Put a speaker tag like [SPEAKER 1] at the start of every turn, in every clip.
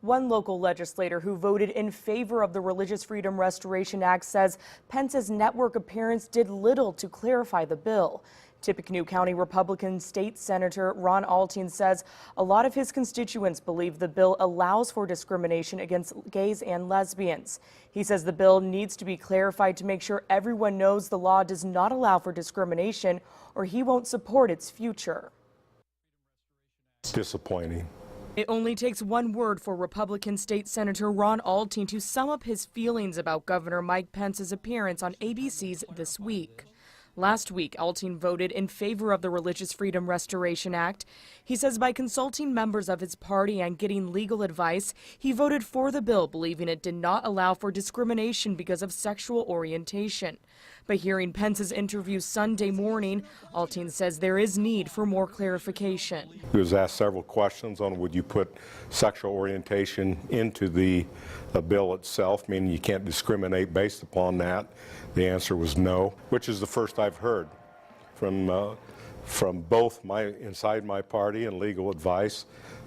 [SPEAKER 1] One local legislator who voted in favor of the Religious Freedom Restoration Act says Pence's network appearance did little to clarify the bill. Tippecanoe County Republican State Senator Ron Alting says a lot of his constituents believe the bill allows for discrimination against gays and lesbians. He says the bill needs to be clarified to make sure everyone knows the law does not allow for discrimination, or he won't support its future.
[SPEAKER 2] Disappointing.
[SPEAKER 1] It only takes one word for Republican State Senator Ron Alting to sum up his feelings about Governor Mike Pence's appearance on ABC's This Week. Last week, Alting voted in favor of the Religious Freedom Restoration Act. He says by consulting members of his party and getting legal advice, he voted for the bill, believing it did not allow for discrimination because of sexual orientation. But hearing Pence's interview Sunday morning, Alting says there is need for more clarification.
[SPEAKER 2] He was asked several questions on would you put sexual orientation into the bill itself, meaning you can't discriminate based upon that. The answer was no, which is the first I've heard from both inside my party and legal advice.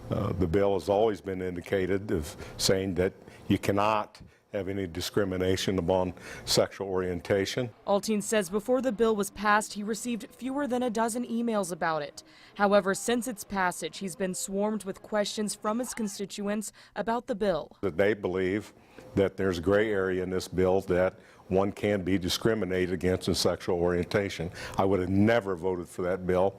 [SPEAKER 2] The bill has always been indicated of saying that you cannot have any discrimination upon sexual orientation.
[SPEAKER 1] Alting says before the bill was passed, he received fewer than a dozen emails about it. However, since its passage, he's been swarmed with questions from his constituents about the bill.
[SPEAKER 2] That they believe that there's a gray area in this bill that one can be discriminated against in sexual orientation. I would have never voted for that bill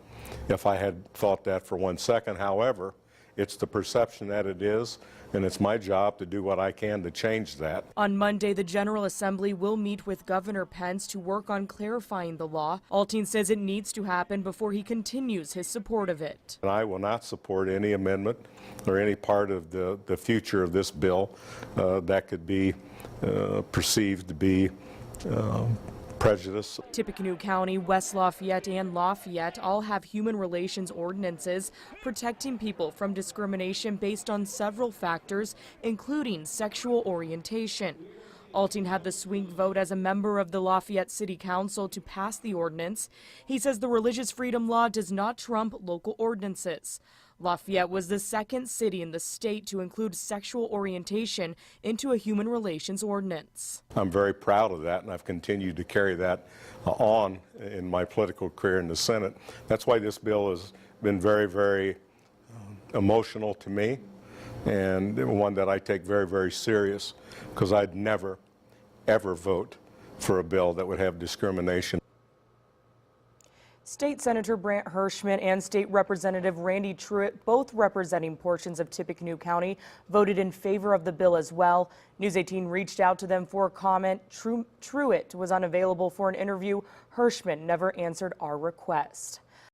[SPEAKER 2] if I had thought that for 1 second. However, it's the perception that it is, and it's my job to do what I can to change that.
[SPEAKER 1] On Monday, the General Assembly will meet with Governor Pence to work on clarifying the law. Alting says it needs to happen before he continues his support of it.
[SPEAKER 2] And I will not support any amendment or any part of the future of this bill that could be perceived to be prejudice.
[SPEAKER 1] Tippecanoe County, West Lafayette, and Lafayette all have human relations ordinances protecting people from discrimination based on several factors, including sexual orientation. Alting had the swing vote as a member of the Lafayette City Council to pass the ordinance. He says the religious freedom law does not trump local ordinances. Lafayette was the second city in the state to include sexual orientation into a human relations ordinance.
[SPEAKER 2] I'm very proud of that, and I've continued to carry that on in my political career in the Senate. That's why this bill has been very, very emotional to me, and one that I take very, very serious, because I'd never, ever vote for a bill that would have discrimination.
[SPEAKER 1] State Senator Brant Hirschman and State Representative Randy Truitt, both representing portions of Tippecanoe County, voted in favor of the bill as well. News 18 reached out to them for a comment. Truitt was unavailable for an interview. Hirschman never answered our request.